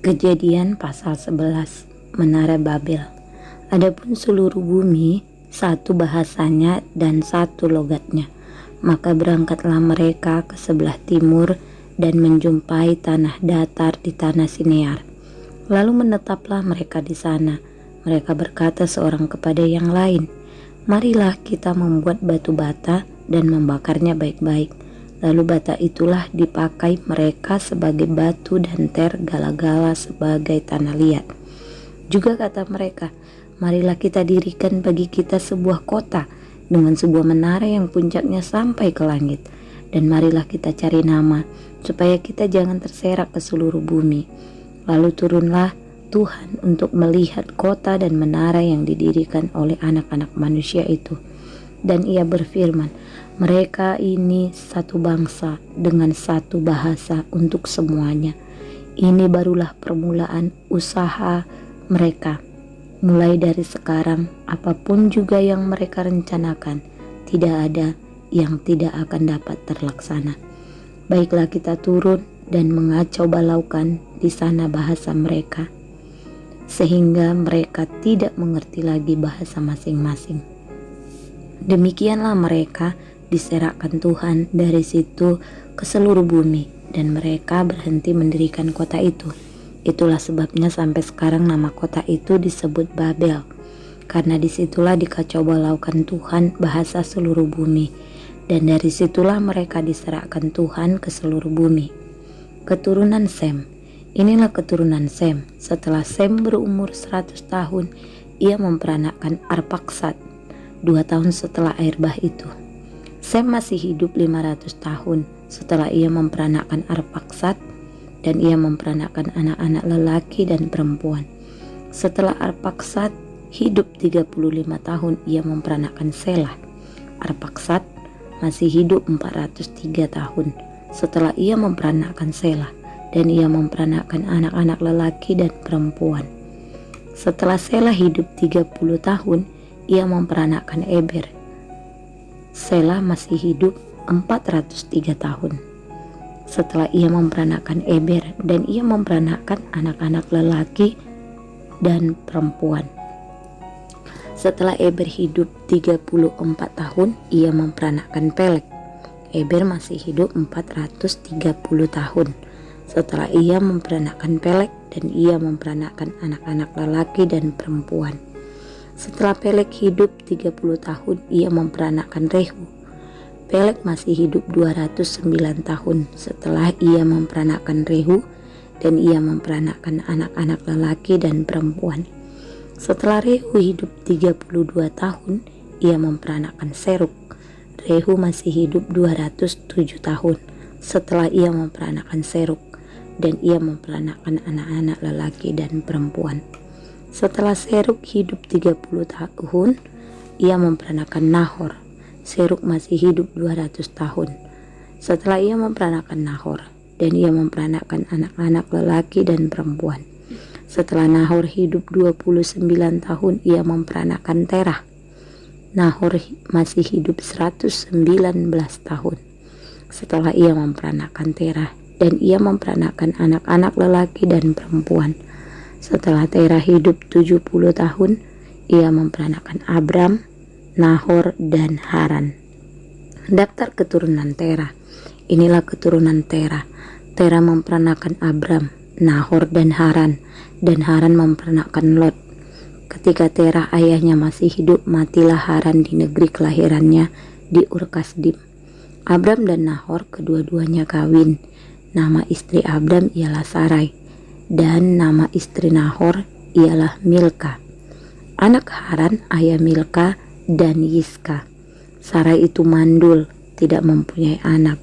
Kejadian pasal 11, Menara Babel. Adapun seluruh bumi, satu bahasanya dan satu logatnya. Maka berangkatlah mereka ke sebelah timur dan menjumpai tanah datar di tanah Sinear. Lalu menetaplah mereka di sana. Mereka berkata seorang kepada yang lain, "Marilah kita membuat batu bata dan membakarnya baik-baik." Lalu bata itulah dipakai mereka sebagai batu dan gala-gala sebagai tanah liat. Juga kata mereka, "Marilah kita dirikan bagi kita sebuah kota dengan sebuah menara yang puncaknya sampai ke langit. Dan marilah kita cari nama, supaya kita jangan terserak ke seluruh bumi." Lalu turunlah Tuhan untuk melihat kota dan menara yang didirikan oleh anak-anak manusia itu. Dan ia berfirman, "Mereka ini satu bangsa dengan satu bahasa untuk semuanya. Ini barulah permulaan usaha mereka. Mulai dari sekarang, apapun juga yang mereka rencanakan, tidak ada yang tidak akan dapat terlaksana. Baiklah kita turun dan mengacau balaukan di sana bahasa mereka, sehingga mereka tidak mengerti lagi bahasa masing-masing." Demikianlah mereka diserakkan Tuhan dari situ ke seluruh bumi, dan mereka berhenti mendirikan kota itu. Itulah sebabnya sampai sekarang nama kota itu disebut Babel, karena disitulah dikacau balaukan Tuhan bahasa seluruh bumi, dan dari situlah mereka diserakkan Tuhan ke seluruh bumi. Keturunan Sem. Inilah keturunan Sem. Setelah Sem berumur 100 tahun, ia memperanakkan Arpaksad 2 tahun setelah air bah itu. Sem masih hidup 500 tahun setelah ia memperanakkan Arpaksad, dan ia memperanakkan anak-anak lelaki dan perempuan. Setelah Arpaksad hidup 35 tahun, ia memperanakkan Selah. Arpaksad masih hidup 403 tahun setelah ia memperanakkan Selah, dan ia memperanakkan anak-anak lelaki dan perempuan. Setelah Selah hidup 30 tahun, ia memperanakkan Eber. Selah masih hidup 403 tahun setelah ia memperanakkan Eber, dan ia memperanakkan anak-anak lelaki dan perempuan. Setelah Eber hidup 34 tahun, ia memperanakkan Peleg. Eber masih hidup 430 tahun setelah ia memperanakkan Peleg, dan ia memperanakkan anak-anak lelaki dan perempuan. Setelah Peleg hidup 30 tahun, ia memperanakkan Rehu. Peleg masih hidup 209 tahun setelah ia memperanakkan Rehu, dan ia memperanakkan anak-anak lelaki dan perempuan. Setelah Rehu hidup 32 tahun, ia memperanakkan Serug. Rehu masih hidup 207 tahun setelah ia memperanakkan Serug, dan ia memperanakkan anak-anak lelaki dan perempuan. Setelah Serug hidup 30 tahun, ia memperanakkan Nahor. Serug masih hidup 200 tahun setelah ia memperanakkan Nahor, dan ia memperanakkan anak-anak lelaki dan perempuan. Setelah Nahor hidup 29 tahun, ia memperanakkan Terah. Nahor masih hidup 119 tahun setelah ia memperanakkan Terah, dan ia memperanakkan anak-anak lelaki dan perempuan. Setelah Terah hidup 70 tahun, ia memperanakkan Abram, Nahor, dan Haran. Daftar keturunan Terah. Inilah keturunan Terah. Terah memperanakkan Abram, Nahor, dan Haran memperanakkan Lot. Ketika Terah ayahnya masih hidup, matilah Haran di negeri kelahirannya di Ur-Kasdim. Abram dan Nahor kedua-duanya kawin. Nama istri Abram ialah Sarai, dan nama istri Nahor ialah Milka. Anak Haran ayah Milka dan Yiska. Sarai itu mandul, tidak mempunyai anak.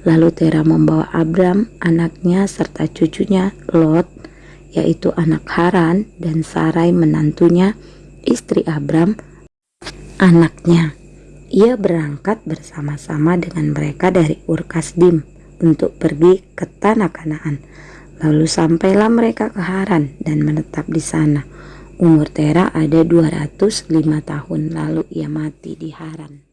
Lalu Terah membawa Abram anaknya serta cucunya Lot, yaitu anak Haran, dan Sarai menantunya, istri Abram, anaknya. Ia berangkat bersama-sama dengan mereka dari Ur-Kasdim untuk pergi ke tanah Kanaan. Lalu sampailah mereka ke Haran dan menetap di sana. Umur Terah ada 205 tahun, lalu ia mati di Haran.